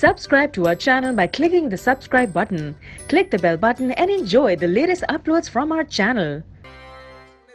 Subscribe to our channel by clicking the subscribe button. Click the bell button and enjoy the latest uploads from our channel.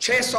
600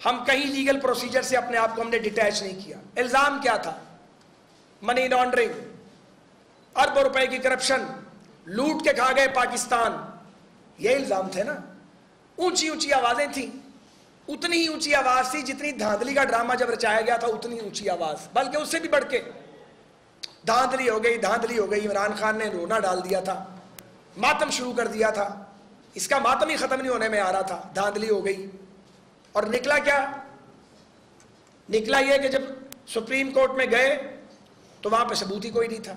ہم کہیں legal procedure سے اپنے آپ کو ہم نے ڈیٹیچ نہیں کیا. الزام کیا تھا؟ منی لانڈرنگ، اربوں روپے کی کرپشن، لوٹ کے کھا گئے پاکستان، یہ الزام تھے نا. اونچی اونچی آوازیں تھیں، اتنی ہی اونچی آواز تھی جتنی دھاندلی کا ڈرامہ جب رچایا گیا تھا اتنی اونچی آواز، بلکہ اس سے بھی بڑھ کے دھاندلی ہو گئی، دھاندلی ہو گئی. عمران خان نے رونا ڈال دیا تھا، ماتم شروع کر دیا تھا، اس کا ماتم ہی ختم نہیں ہونے میں آ رہا تھا. دھاندلی ہو گئی اور نکلا کیا؟ نکلا یہ کہ جب سپریم کورٹ میں گئے تو وہاں پہ ثبوت ہی کوئی نہیں تھا.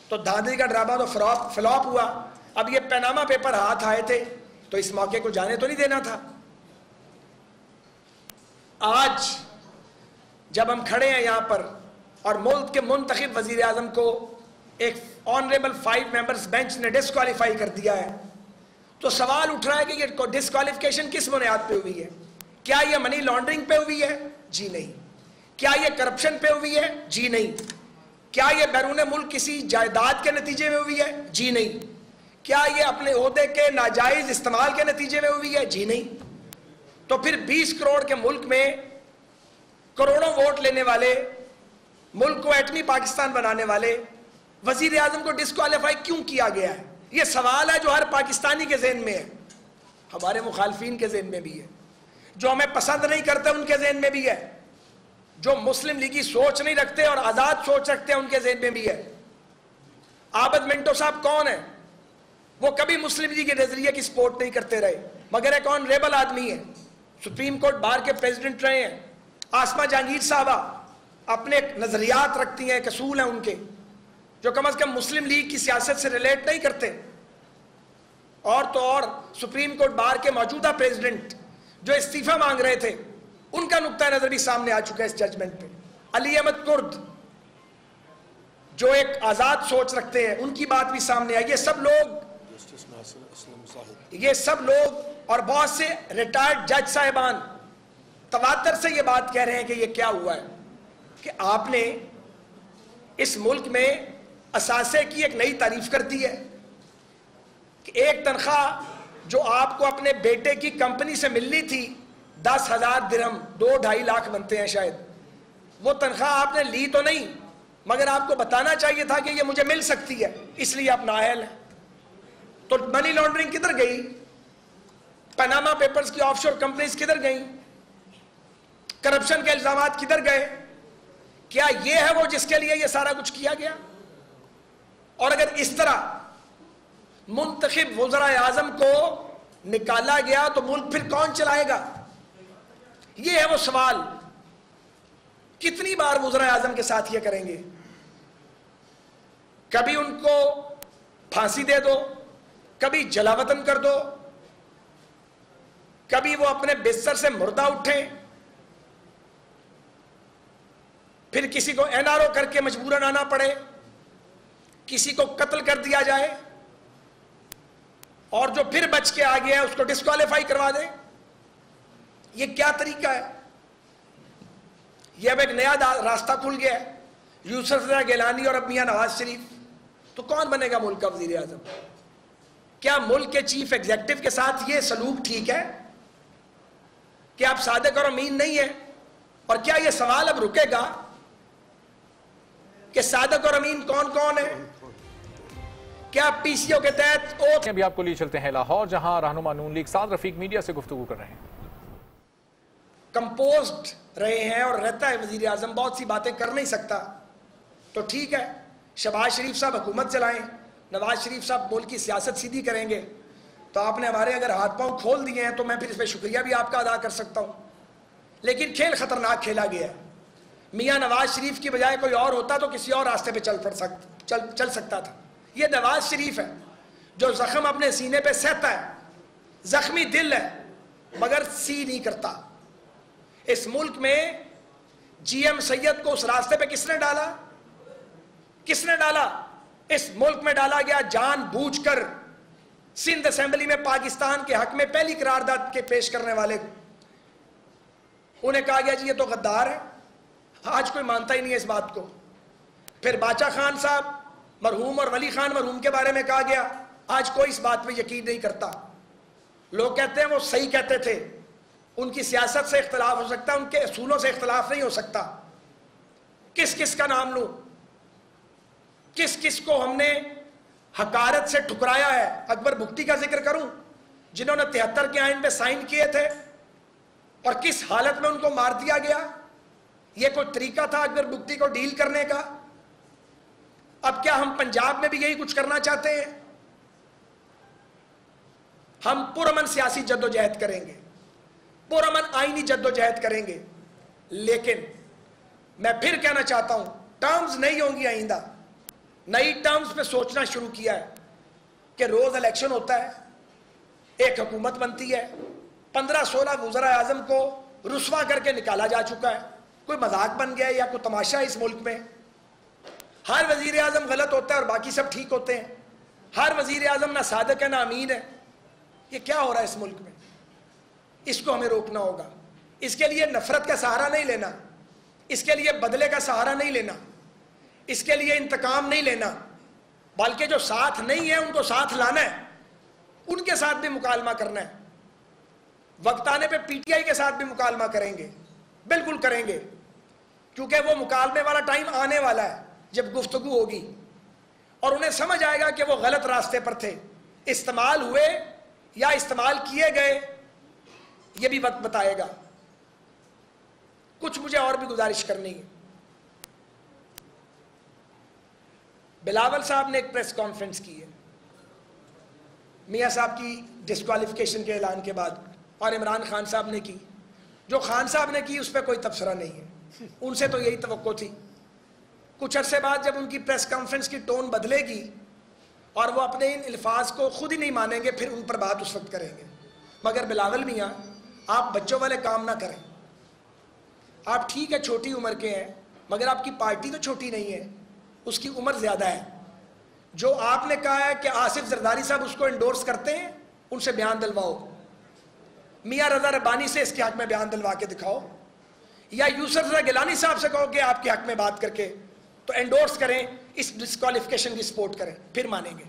تو دھاندلی کا ڈرامہ تو فلاپ ہوا. اب یہ پیناما پیپر ہاتھ آئے تھے تو اس موقع کو جانے تو نہیں دینا تھا. آج جب ہم کھڑے ہیں یہاں پر اور ملک کے منتخب وزیر اعظم کو ایک آنریبل 5 ممبرز بینچ نے ڈسکوالیفائی کر دیا ہے تو سوال اٹھ رہا ہے کہ یہ ڈسکوالیفیکیشن کس بنیاد پہ ہوئی ہے؟ کیا یہ منی لانڈرنگ پہ ہوئی ہے؟ جی نہیں. کیا یہ کرپشن پہ ہوئی ہے؟ جی نہیں. کیا یہ بیرون ملک کسی جائیداد کے نتیجے میں ہوئی ہے؟ جی نہیں. کیا یہ اپنے عہدے کے ناجائز استعمال کے نتیجے میں ہوئی ہے؟ جی نہیں. تو پھر 20 کروڑ کے ملک میں کروڑوں ووٹ لینے والے، ملک کو ایٹمی پاکستان بنانے والے وزیر اعظم کو ڈسکوالیفائی کیوں کیا گیا ہے؟ یہ سوال ہے جو ہر پاکستانی کے ذہن میں ہے، ہمارے مخالفین کے ذہن میں بھی ہے، جو ہمیں پسند نہیں کرتے ان کے ذہن میں بھی ہے، جو مسلم لیگی سوچ نہیں رکھتے اور آزاد سوچ رکھتے ہیں ان کے ذہن میں بھی ہے. عابد منٹو صاحب کون ہیں؟ وہ کبھی مسلم لیگ کے نظریے کی سپورٹ نہیں کرتے رہے مگر ایک آنریبل آدمی ہے، سپریم کورٹ بار کے پریزیڈنٹ رہے ہیں. آسمہ جہانگیر صاحبہ اپنے نظریات رکھتی ہیں، ایک اصول ہیں ان کے جو کم از کم مسلم لیگ کی سیاست سے ریلیٹ نہیں کرتے. اور تو اور سپریم کورٹ بار کے موجودہ پریزیڈنٹ جو استعفیٰ مانگ رہے تھے ان کا نقطہ نظر بھی سامنے آ چکا ہے اس ججمنٹ پہ. علی احمد کرد جو ایک آزاد سوچ رکھتے ہیں ان کی بات بھی سامنے آئی. یہ سب لوگ اور بہت سے ریٹائرڈ جج صاحبان تواتر سے یہ بات کہہ رہے ہیں کہ یہ کیا ہوا ہے کہ آپ نے اس ملک میں اثاثے کی ایک نئی تعریف کر دی ہے کہ ایک تنخواہ جو آپ کو اپنے بیٹے کی کمپنی سے ملنی تھی 10,000 درہم 2-2.5 لاکھ بنتے ہیں شاید، وہ تنخواہ آپ نے لی تو نہیں مگر آپ کو بتانا چاہیے تھا کہ یہ مجھے مل سکتی ہے، اس لیے آپ نااہل ہیں. تو منی لانڈرنگ کدھر گئی؟ پاناما پیپرز کی آف شور کمپنیز کدھر گئیں؟ کرپشن کے الزامات کدھر گئے؟ کیا یہ ہے وہ جس کے لیے یہ سارا کچھ کیا گیا؟ اور اگر اس طرح منتخب وزراء اعظم کو نکالا گیا تو ملک پھر کون چلائے گا؟ یہ ہے وہ سوال. کتنی بار وزراء اعظم کے ساتھ یہ کریں گے؟ کبھی ان کو پھانسی دے دو، کبھی جلا وطن کر دو، کبھی وہ اپنے بستر سے مردہ اٹھیں، پھر کسی کو NRO کر کے مجبوراً آنا پڑے، کسی کو قتل کر دیا جائے اور جو پھر بچ کے آ گیا ہے اس کو ڈسکوالیفائی کروا دیں. یہ کیا طریقہ ہے؟ یہ اب ایک نیا راستہ کھل گیا ہے. یوسف رضا گیلانی اور اب میاں نواز شریف، تو کون بنے گا ملک کا وزیر اعظم؟ کیا ملک کے چیف ایگزیکٹو کے ساتھ یہ سلوک ٹھیک ہے کہ آپ صادق اور امین نہیں ہیں؟ اور کیا یہ سوال اب رکے گا کہ صادق اور امین کون کون ہیں؟ کیا پی سی او کے تحت ابھی آپ کو لیے چلتے ہیں لاہور، جہاں رہنما نون لیگ سعد رفیق میڈیا سے گفتگو کر رہے ہیں. کمپوزڈ رہے ہیں اور رہتا ہے وزیر اعظم، بہت سی باتیں کر نہیں سکتا تو ٹھیک ہے، شہباز شریف صاحب حکومت چلائیں، نواز شریف صاحب ملک کی سیاست سیدھی کریں گے. تو آپ نے ہمارے اگر ہاتھ پاؤں کھول دیے ہیں تو میں پھر اس پہ شکریہ بھی آپ کا ادا کر سکتا ہوں، لیکن کھیل خطرناک کھیلا گیا ہے. میاں نواز شریف کی بجائے کوئی اور ہوتا تو کسی اور راستے پہ چل سکتا تھا. یہ نواز شریف ہے جو زخم اپنے سینے پہ سہتا ہے، زخمی دل ہے مگر سی نہیں کرتا. اس ملک میں جی ایم سید کو اس راستے پہ کس نے ڈالا؟ کس نے ڈالا؟ اس ملک میں ڈالا گیا جان بوجھ کر. سندھ اسمبلی میں پاکستان کے حق میں پہلی قرارداد کے پیش کرنے والے انہیں کہا گیا جی یہ تو غدار ہے. آج کوئی مانتا ہی نہیں ہے اس بات کو. پھر باچا خان صاحب مرحوم اور ولی خان مرحوم کے بارے میں کہا گیا، آج کوئی اس بات پہ یقین نہیں کرتا. لوگ کہتے ہیں وہ صحیح کہتے تھے ان کی سیاست سے اختلاف ہو سکتا ہے، ان کے اصولوں سے اختلاف نہیں ہو سکتا. کس کس کا نام لوں؟ کس کس کو ہم نے حقارت سے ٹھکرایا ہے؟ اکبر بگٹی کا ذکر کروں جنہوں نے 73 کے آئین پہ سائن کیے تھے اور کس حالت میں ان کو مار دیا گیا؟ یہ کوئی طریقہ تھا اکبر بگٹی کو ڈیل کرنے کا؟ اب کیا ہم پنجاب میں بھی یہی کچھ کرنا چاہتے ہیں؟ ہم پرامن سیاسی جدوجہد کریں گے، پرامن آئینی جدوجہد کریں گے، لیکن میں پھر کہنا چاہتا ہوں ٹرمز نہیں ہوں گی آئندہ. نئی ٹرمز پہ سوچنا شروع کیا ہے کہ روز الیکشن ہوتا ہے، ایک حکومت بنتی ہے، 15-16 وزراء اعظم کو رسوا کر کے نکالا جا چکا ہے. کوئی مذاق بن گیا ہے یا کوئی تماشا ہے اس ملک میں؟ ہر وزیر اعظم غلط ہوتا ہے اور باقی سب ٹھیک ہوتے ہیں. ہر وزیر اعظم نہ صادق ہے نہ امین ہے. یہ کیا ہو رہا ہے اس ملک میں؟ اس کو ہمیں روکنا ہوگا. اس کے لیے نفرت کا سہارا نہیں لینا، اس کے لیے بدلے کا سہارا نہیں لینا، اس کے لیے انتقام نہیں لینا، بلکہ جو ساتھ نہیں ہے ان کو ساتھ لانا ہے، ان کے ساتھ بھی مکالمہ کرنا ہے. وقت آنے پہ پی ٹی آئی کے ساتھ بھی مکالمہ کریں گے، بالکل کریں گے، کیونکہ وہ مکالمے والا ٹائم آنے والا ہے جب گفتگو ہوگی اور انہیں سمجھ آئے گا کہ وہ غلط راستے پر تھے، استعمال ہوئے یا استعمال کیے گئے، یہ بھی وقت بتائے گا. کچھ مجھے اور بھی گزارش کرنی ہے. بلاول صاحب نے ایک پریس کانفرنس کی ہے میاں صاحب کی ڈسکوالیفیکیشن کے اعلان کے بعد، اور عمران خان صاحب نے کی. جو خان صاحب نے کی اس پہ کوئی تبصرہ نہیں ہے، ان سے تو یہی توقع تھی. کچھ عرصے بعد جب ان کی پریس کانفرنس کی ٹون بدلے گی اور وہ اپنے ان الفاظ کو خود ہی نہیں مانیں گے، پھر ان پر بات اس وقت کریں گے. مگر بلاول میاں آپ بچوں والے کام نہ کریں. آپ ٹھیک ہے چھوٹی عمر کے ہیں، مگر آپ کی پارٹی تو چھوٹی نہیں ہے، اس کی عمر زیادہ ہے. جو آپ نے کہا ہے کہ آصف زرداری صاحب اس کو انڈورس کرتے ہیں، ان سے بیان دلواؤ. میاں رضا ربانی سے اس کے حق میں بیان دلوا کے دکھاؤ، یا یوسف رضا گیلانی صاحب سے کہو کہ آپ کے حق میں بات کر کے تو انڈورس کریں، اس ڈسکوالیفیکیشن کی سپورٹ کریں، پھر مانیں گے.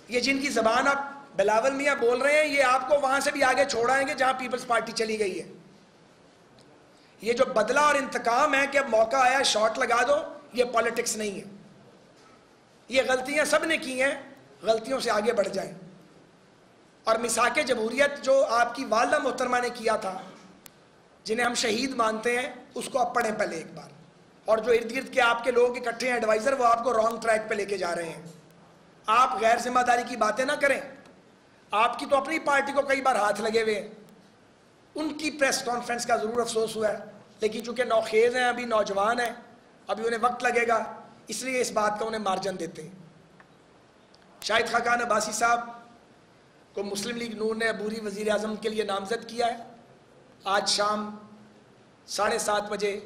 یہ جن کی زبان آپ بلاول میاں بول رہے ہیں، یہ آپ کو وہاں سے بھی آگے چھوڑ آئیں گے جہاں پیپلز پارٹی چلی گئی ہے. یہ جو بدلہ اور انتقام ہے کہ اب موقع آیا شاٹ لگا دو، یہ پالیٹکس نہیں ہے. یہ غلطیاں سب نے کی ہیں، غلطیوں سے آگے بڑھ جائیں. اور مساک جمہوریت جو آپ کی والدہ محترمہ نے کیا تھا، جنہیں ہم شہید مانتے ہیں، اس کو آپ پڑھیں پہلے ایک بار. اور جو ارد گرد کے آپ کے لوگ اکٹھے ہیں ایڈوائزر، وہ آپ کو رانگ ٹریک پہ لے کے جا رہے ہیں. آپ غیر ذمہ داری کی باتیں نہ کریں. آپ کی تو اپنی پارٹی کو کئی بار ہاتھ لگے ہوئے ہیں. ان کی پریس کانفرنس کا ضرور افسوس ہوا ہے، لیکن چونکہ نوخیز ہیں، ابھی نوجوان ہیں، ابھی انہیں وقت لگے گا، اس لیے اس بات کا انہیں مارجن دیتے ہیں. شاہد خاقان عباسی صاحب کو مسلم لیگ نون نے عبوری وزیر اعظم کے لیے نامزد کیا ہے. آج شام 7:30 بجے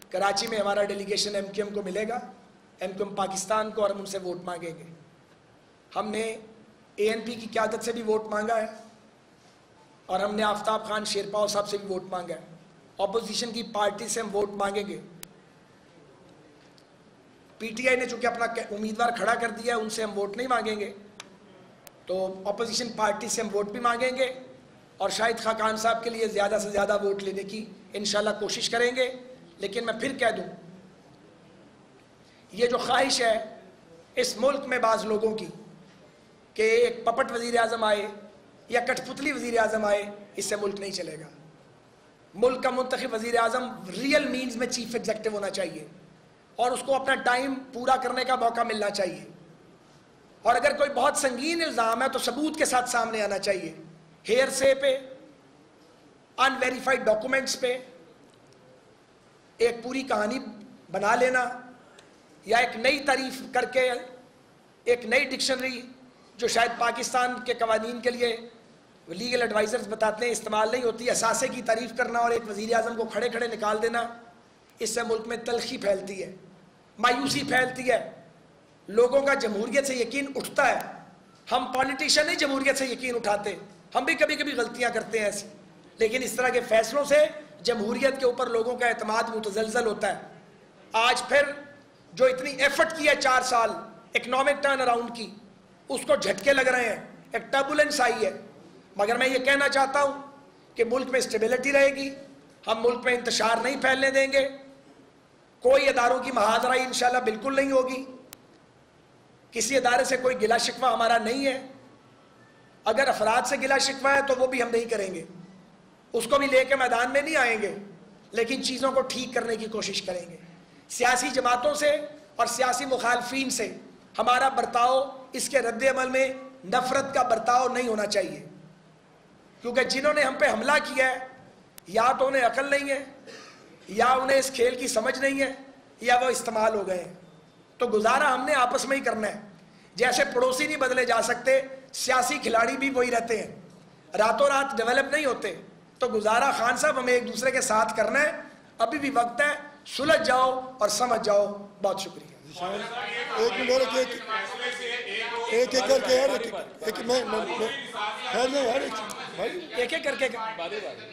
کراچی میں ہمارا ڈیلیگیشن ایم کیو ایم کو ملے گا، ایم کیو ایم پاکستان کو، اور ہم ان سے ووٹ مانگیں گے. ہم نے اے این پی کی قیادت سے بھی ووٹ مانگا ہے اور ہم نے آفتاب خان شیرپاؤ صاحب سے بھی ووٹ مانگا ہے. اپوزیشن کی پارٹی سے ہم ووٹ مانگیں گے. پی ٹی آئی نے چونکہ اپنا امیدوار کھڑا کر دیا ہے، ان سے ہم ووٹ نہیں مانگیں گے، تو اپوزیشن پارٹی سے ہم ووٹ بھی مانگیں گے اور شاہد خاقان صاحب کے لیے زیادہ سے زیادہ ووٹ لینے کی انشاءاللہ کوشش کریں گے. لیکن میں پھر کہہ دوں، یہ جو خواہش ہے اس ملک میں بعض لوگوں کی کہ ایک پپٹ وزیر اعظم آئے یا کٹ پتلی وزیر اعظم آئے، اس سے ملک نہیں چلے گا. ملک کا منتخب وزیر اعظم ریئل مینز میں چیف ایگزیکٹو ہونا چاہیے اور اس کو اپنا ٹائم پورا کرنے کا موقع ملنا چاہیے. اور اگر کوئی بہت سنگین الزام ہے تو ثبوت کے ساتھ سامنے آنا چاہیے. ہیئر سے پہ، ان ویریفائڈ ڈاکومنٹس پہ ایک پوری کہانی بنا لینا یا ایک نئی تعریف کر کے ایک نئی ڈکشنری جو شاید پاکستان کے قوانین کے لیے لیگل ایڈوائزرز بتاتے ہیں استعمال نہیں ہوتی، اثاثے کی تعریف کرنا اور ایک وزیر اعظم کو کھڑے کھڑے نکال دینا، اس سے ملک میں تلخی پھیلتی ہے، مایوسی پھیلتی ہے، لوگوں کا جمہوریت سے یقین اٹھتا ہے. ہم پالیٹیشین نہیں جمہوریت سے یقین اٹھاتے، ہم بھی کبھی کبھی غلطیاں کرتے ہیں ایسی، لیکن اس طرح کے فیصلوں سے جمہوریت کے اوپر لوگوں کا اعتماد متزلزل ہوتا ہے. آج پھر جو اتنی ایفرٹ کی ہے 4 سال اکنامک ٹرن اراؤنڈ کی، اس کو جھٹکے لگ رہے ہیں، ایک ٹربولنس آئی ہے. مگر میں یہ کہنا چاہتا ہوں کہ ملک میں اسٹیبلٹی رہے گی, ہم ملک میں انتشار نہیں پھیلنے دیں گے, کوئی اداروں کی محاذرائی انشاءاللہ بالکل نہیں ہوگی, کسی ادارے سے کوئی گلہ شکوہ ہمارا نہیں ہے, اگر افراد سے گلہ شکوہ ہے تو وہ بھی ہم نہیں کریں گے, اس کو بھی لے کے میدان میں نہیں آئیں گے, لیکن چیزوں کو ٹھیک کرنے کی کوشش کریں گے. سیاسی جماعتوں سے اور سیاسی مخالفین سے ہمارا برتاؤ اس کے رد عمل میں نفرت کا برتاؤ نہیں ہونا چاہیے, کیونکہ جنہوں نے ہم پہ حملہ کیا ہے یا تو انہیں عقل نہیں ہے, یا انہیں اس کھیل کی سمجھ نہیں ہے, یا وہ استعمال ہو گئے ہیں. تو گزارا ہم نے آپس میں ہی کرنا ہے. جیسے پڑوسی نہیں بدلے جا سکتے, سیاسی کھلاڑی بھی وہی رہتے ہیں, راتوں رات ڈیولپ نہیں ہوتے. تو گزارا خان صاحب ہمیں ایک دوسرے کے ساتھ کرنا ہے, ابھی بھی وقت ہے, سلجھ جاؤ اور سمجھ جاؤ. بہت شکریہ. ایک منٹ اور ایک کر کے یار, ایک ایک کر کے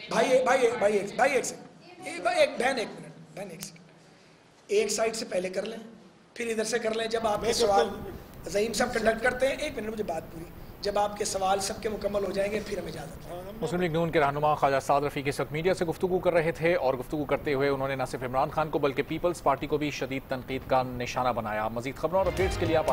بھائی ایک سیکنڈ, ایک سائٹ سے پہلے کر لیں, پھر ادھر سے کر لیں. جب آپ کے سوال زعیم صاحب کنڈکٹ کرتے ہیں, ایک منٹ مجھے بات پوری, جب آپ کے سوال سب کے مکمل ہو جائیں گے پھر ہمیں اجازت ہے. مسلم لیگ نون کے رہنما خواجہ سعد رفیق اس وقت میڈیا سے گفتگو کر رہے تھے, اور گفتگو کرتے ہوئے انہوں نے نہ صرف عمران خان کو بلکہ پیپلز پارٹی کو بھی شدید تنقید کا نشانہ بنایا. مزید خبروں اور اپڈیٹس کے لیے آپ